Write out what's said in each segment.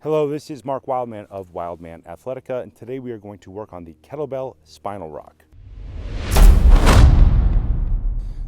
Hello, this is Mark Wildman of Wildman Athletica, and today we are going to work on the kettlebell spinal rock.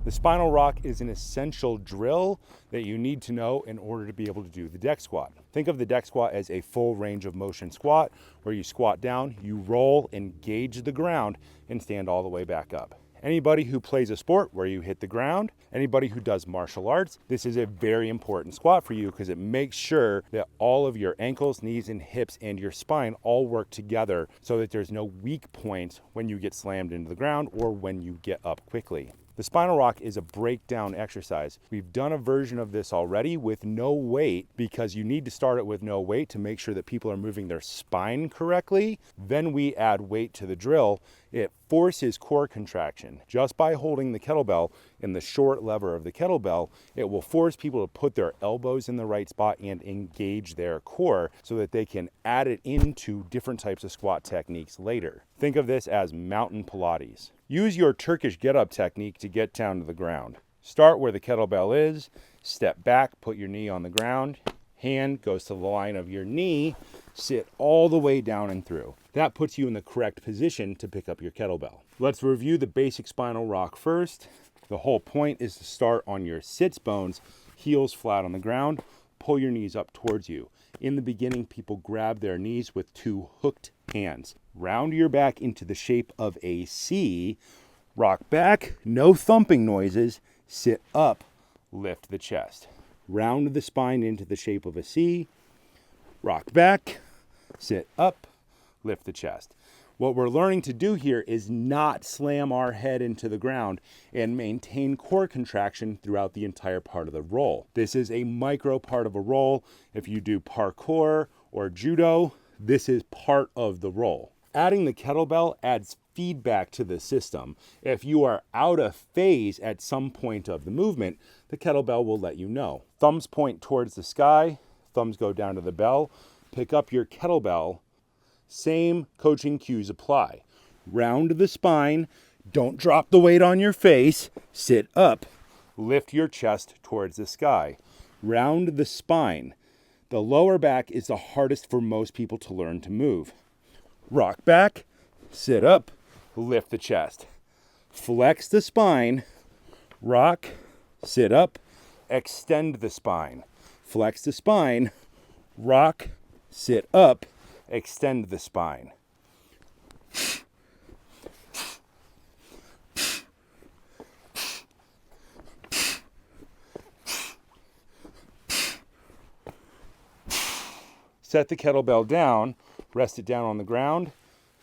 The spinal rock is an essential drill that you need to know in order to be able to do the deck squat. Think of the deck squat as a full range of motion squat, where you squat down, you roll, engage the ground, and stand all the way back up. Anybody who plays a sport where you hit the ground, anybody who does martial arts, this is a very important squat for you because it makes sure that all of your ankles, knees, and hips and your spine all work together so that there's no weak points when you get slammed into the ground or when you get up quickly. The spinal rock is a breakdown exercise. We've done a version of this already with no weight because you need to start it with no weight to make sure that people are moving their spine correctly. Then we add weight to the drill. It forces core contraction. Just by holding the kettlebell in the short lever of the kettlebell, it will force people to put their elbows in the right spot and engage their core so that they can add it into different types of squat techniques later. Think of this as mountain Pilates. Use your Turkish get-up technique to get down to the ground. Start where the kettlebell is, step back, put your knee on the ground, hand goes to the line of your knee, sit all the way down and through. That puts you in the correct position to pick up your kettlebell. Let's review the basic spinal rock first. The whole point is to start on your sits bones, heels flat on the ground, pull your knees up towards you. In the beginning, people grab their knees with two hooked hands. Round your back into the shape of a C, rock back, no thumping noises, sit up, lift the chest. Round the spine into the shape of a C, rock back, sit up, lift the chest. What we're learning to do here is not slam our head into the ground and maintain core contraction throughout the entire part of the roll. This is a micro part of a roll. If you do parkour or judo, this is part of the roll. Adding the kettlebell adds feedback to the system. If you are out of phase at some point of the movement, the kettlebell will let you know. Thumbs point towards the sky, thumbs go down to the bell. Pick up your kettlebell. Same coaching cues apply. Round the spine, don't drop the weight on your face, sit up, lift your chest towards the sky. Round the spine. The lower back is the hardest for most people to learn to move. Rock back, sit up, lift the chest. Flex the spine, rock, sit up, extend the spine. Flex the spine, rock, sit up, extend the spine. Set the kettlebell down, rest it down on the ground,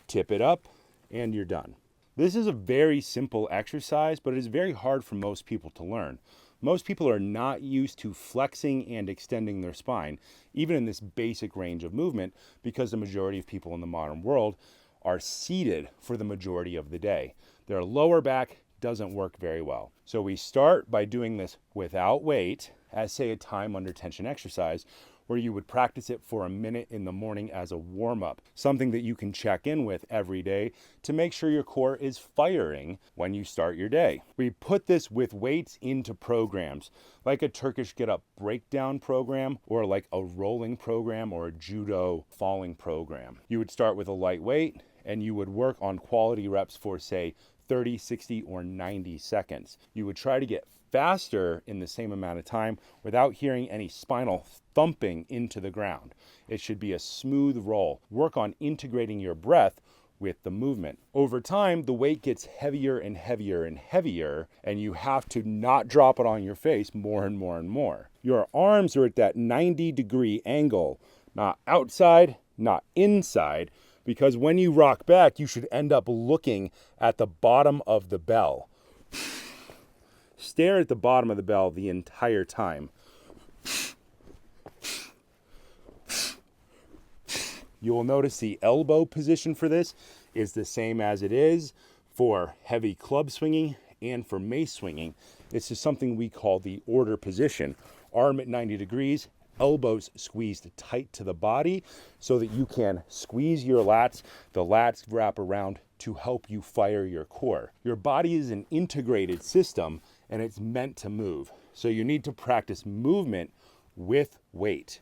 tip it up, and you're done. This is a very simple exercise, but it is very hard for most people to learn. Most people are not used to flexing and extending their spine, even in this basic range of movement, because the majority of people in the modern world are seated for the majority of the day. Their lower back doesn't work very well. So we start by doing this without weight, as say a time under tension exercise, where you would practice it for a minute in the morning as a warm-up, something that you can check in with every day to make sure your core is firing when you start your day. We put this with weights into programs, like a Turkish get-up breakdown program, or like a rolling program or a judo falling program. You would start with a light weight, and you would work on quality reps for, say, 30, 60, or 90 seconds. You would try to get faster in the same amount of time without hearing any spinal thumping into the ground. It should be a smooth roll. Work on integrating your breath with the movement. Over time, the weight gets heavier and heavier and heavier, and you have to not drop it on your face more and more and more. Your arms are at that 90-degree angle, not outside, not inside, because when you rock back, you should end up looking at the bottom of the bell. Stare at the bottom of the bell the entire time. You will notice the elbow position for this is the same as it is for heavy club swinging and for mace swinging. It's just something we call the order position. Arm at 90 degrees, elbows squeezed tight to the body so that you can squeeze your lats. The lats wrap around to help you fire your core. Your body is an integrated system and it's meant to move. So you need to practice movement with weight.